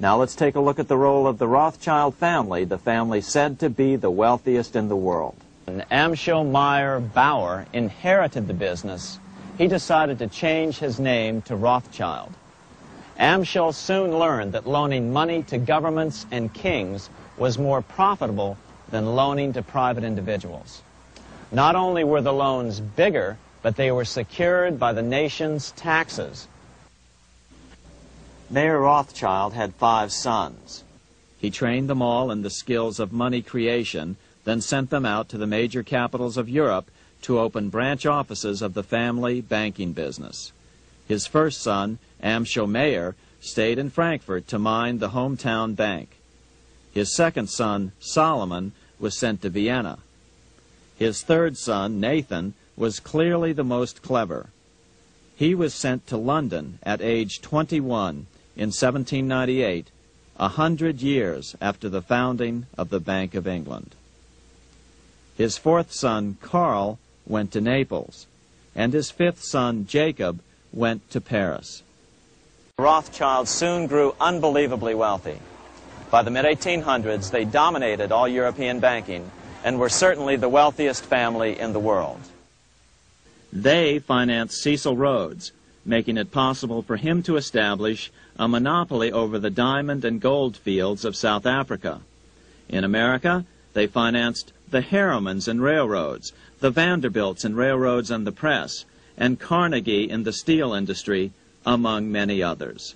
Now let's take a look at the role of the Rothschild family, the family said to be the wealthiest in the world. When Amschel Meyer Bauer inherited the business, he decided to change his name to Rothschild. Amschel soon learned that loaning money to governments and kings was more profitable than loaning to private individuals. Not only were the loans bigger, but they were secured by the nation's taxes. Mayer Rothschild had 5 sons. He trained them all in the skills of money creation, then sent them out to the major capitals of Europe to open branch offices of the family banking business. His first son, Amschel Meyer, stayed in Frankfurt to mind the hometown bank. His second son, Solomon, was sent to Vienna. His third son, Nathan, was clearly the most clever. He was sent to London at age 21 in 1798, 100 years after the founding of the Bank of England. His fourth son, Karl, went to Naples, and his fifth son, Jacob, went to Paris. The Rothschilds soon grew unbelievably wealthy. By the mid-1800s, they dominated all European banking and were certainly the wealthiest family in the world. They financed Cecil Rhodes, making it possible for him to establish a monopoly over the diamond and gold fields of South Africa. In America, they financed the Harrimans and railroads, the Vanderbilts and railroads and the press, and Carnegie in the steel industry, among many others.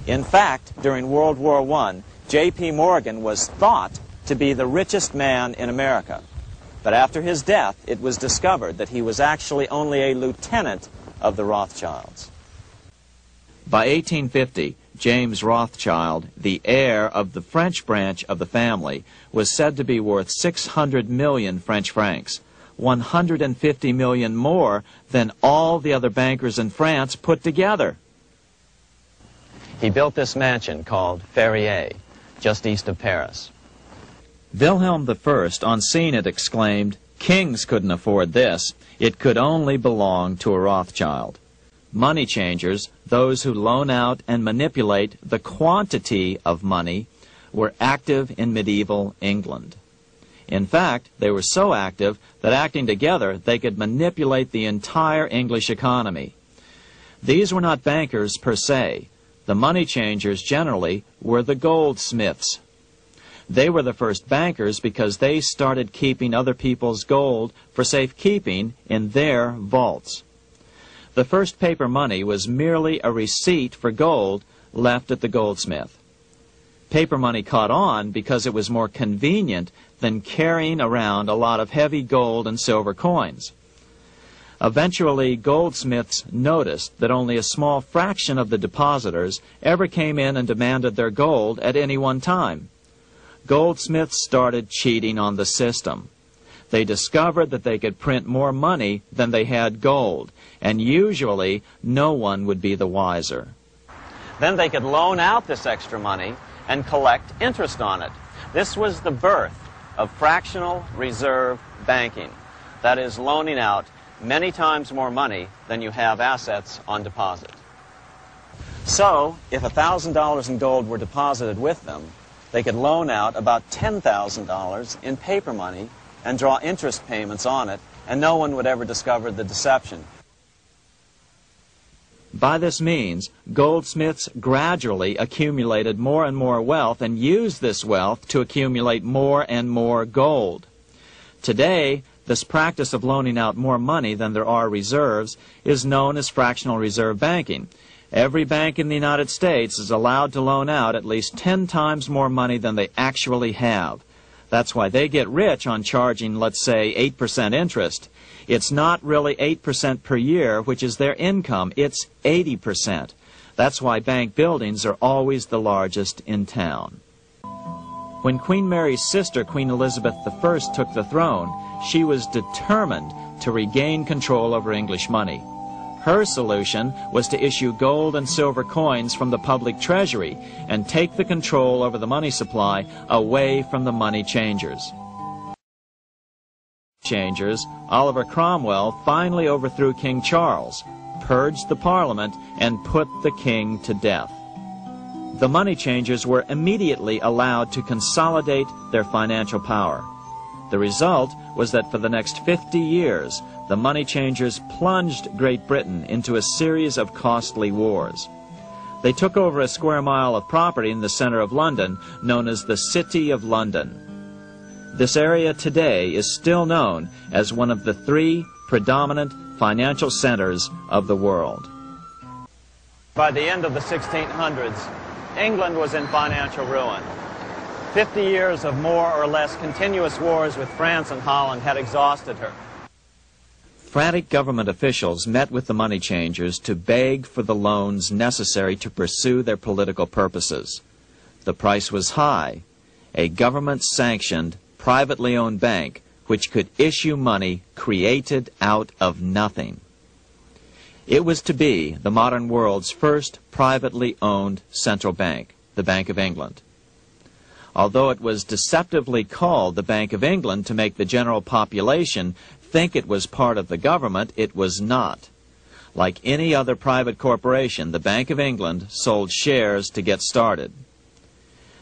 In fact, during World War I, J.P. Morgan was thought to be the richest man in America. But after his death, it was discovered that he was actually only a lieutenant of the Rothschilds. By 1850, James Rothschild, the heir of the French branch of the family, was said to be worth 600 million French francs, 150 million more than all the other bankers in France put together. He built this mansion called Ferrier, just east of Paris. Wilhelm I, on seeing it, exclaimed, "Kings couldn't afford this. It could only belong to a Rothschild." Money changers, those who loan out and manipulate the quantity of money, were active in medieval England. In fact, they were so active that acting together, they could manipulate the entire English economy. These were not bankers per se. The money changers generally were the goldsmiths. They were the first bankers because they started keeping other people's gold for safekeeping in their vaults. The first paper money was merely a receipt for gold left at the goldsmith. Paper money caught on because it was more convenient than carrying around a lot of heavy gold and silver coins. Eventually, goldsmiths noticed that only a small fraction of the depositors ever came in and demanded their gold at any one time. Goldsmiths started cheating on the system. They discovered that they could print more money than they had gold, and usually no one would be the wiser. Then they could loan out this extra money and collect interest on it. This was the birth of fractional reserve banking. That is, loaning out many times more money than you have assets on deposit. So, if $1,000 in gold were deposited with them, they could loan out about $10,000 in paper money and draw interest payments on it, and no one would ever discover the deception. By this means, goldsmiths gradually accumulated more and more wealth and used this wealth to accumulate more and more gold. Today, this practice of loaning out more money than there are reserves is known as fractional reserve banking. Every bank in the United States is allowed to loan out at least 10 times more money than they actually have. That's why they get rich on charging, let's say, 8% interest. It's not really 8% per year, which is their income. It's 80%. That's why bank buildings are always the largest in town. When Queen Mary's sister, Queen Elizabeth I, took the throne, she was determined to regain control over English money. Her solution was to issue gold and silver coins from the public treasury and take the control over the money supply away from the money changers. Oliver Cromwell finally overthrew King Charles, purged the Parliament, and put the king to death. the money changers were immediately allowed to consolidate their financial power. The result was that for the next 50 years, the money changers plunged Great Britain into a series of costly wars. They took over a square mile of property in the center of London, known as the City of London. This area today is still known as one of the 3 predominant financial centers of the world. By the end of the 1600s, England was in financial ruin. 50 years of more or less continuous wars with France and Holland had exhausted her. Frantic government officials met with the money changers to beg for the loans necessary to pursue their political purposes. The price was high. A government-sanctioned, privately owned bank which could issue money created out of nothing. It was to be the modern world's first privately owned central bank, the Bank of England. Although it was deceptively called the Bank of England to make the general population think it was part of the government, it was not. Like any other private corporation, the Bank of England sold shares to get started.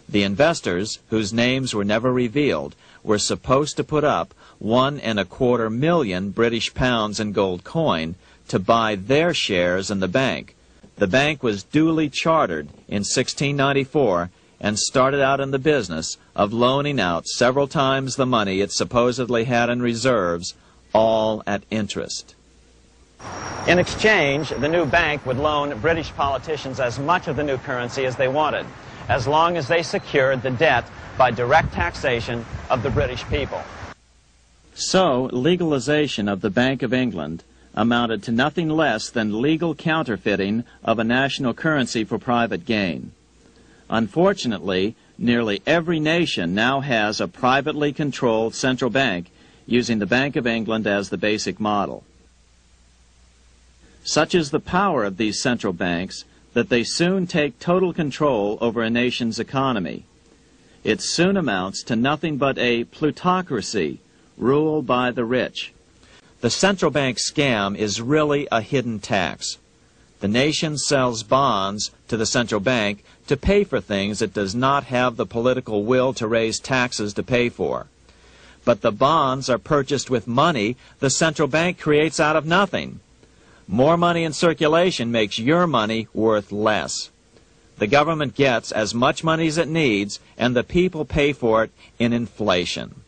The investors, whose names were never revealed, were supposed to put up £1.25 million British pounds in gold coin to buy their shares in the bank. The bank was duly chartered in 1694 and started out in the business of loaning out several times the money it supposedly had in reserves, all at interest. In exchange, the new bank would loan British politicians as much of the new currency as they wanted, as long as they secured the debt by direct taxation of the British people. So, legalization of the Bank of England amounted to nothing less than legal counterfeiting of a national currency for private gain. Unfortunately, nearly every nation now has a privately controlled central bank using the Bank of England as the basic model. Such is the power of these central banks that they soon take total control over a nation's economy. It soon amounts to nothing but a plutocracy ruled by the rich. The central bank scam is really a hidden tax. The nation sells bonds to the central bank to pay for things it does not have the political will to raise taxes to pay for. But the bonds are purchased with money the central bank creates out of nothing. More money in circulation makes your money worth less. The government gets as much money as it needs, and the people pay for it in inflation.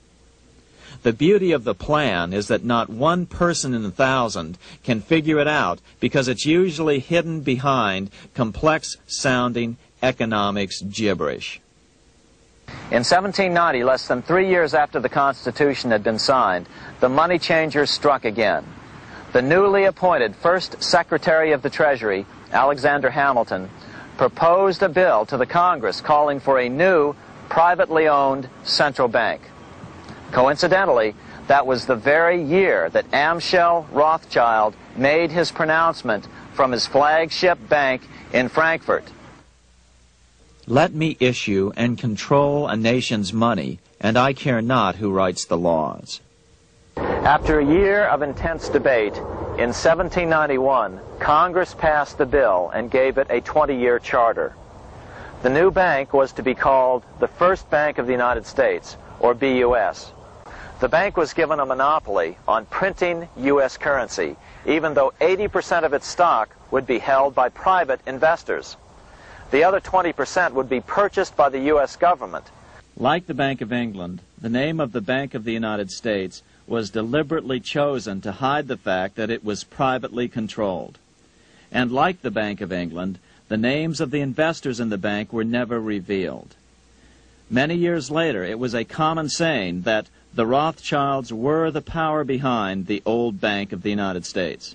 The beauty of the plan is that not one person in 1,000 can figure it out because it's usually hidden behind complex-sounding economics gibberish. In 1790, less than 3 years after the Constitution had been signed, the money changers struck again. The newly appointed first Secretary of the Treasury, Alexander Hamilton, proposed a bill to the Congress calling for a new, privately owned central bank. Coincidentally, that was the very year that Amschel Rothschild made his pronouncement from his flagship bank in Frankfurt. Let me issue and control a nation's money, and I care not who writes the laws. After a year of intense debate, in 1791, Congress passed the bill and gave it a 20-year charter. The new bank was to be called the First Bank of the United States, or BUS. The bank was given a monopoly on printing U.S. currency, even though 80% of its stock would be held by private investors. The other 20% would be purchased by the U.S. government. Like the Bank of England, the name of the Bank of the United States was deliberately chosen to hide the fact that it was privately controlled. And like the Bank of England, the names of the investors in the bank were never revealed. Many years later, it was a common saying that the Rothschilds were the power behind the old Bank of the United States.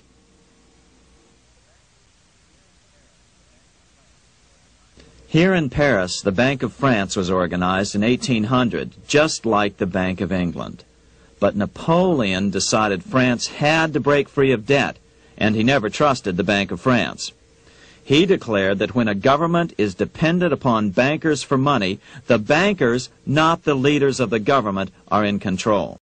Here in Paris, the Bank of France was organized in 1800, just like the Bank of England. But Napoleon decided France had to break free of debt, and he never trusted the Bank of France. He declared that when a government is dependent upon bankers for money, the bankers, not the leaders of the government, are in control.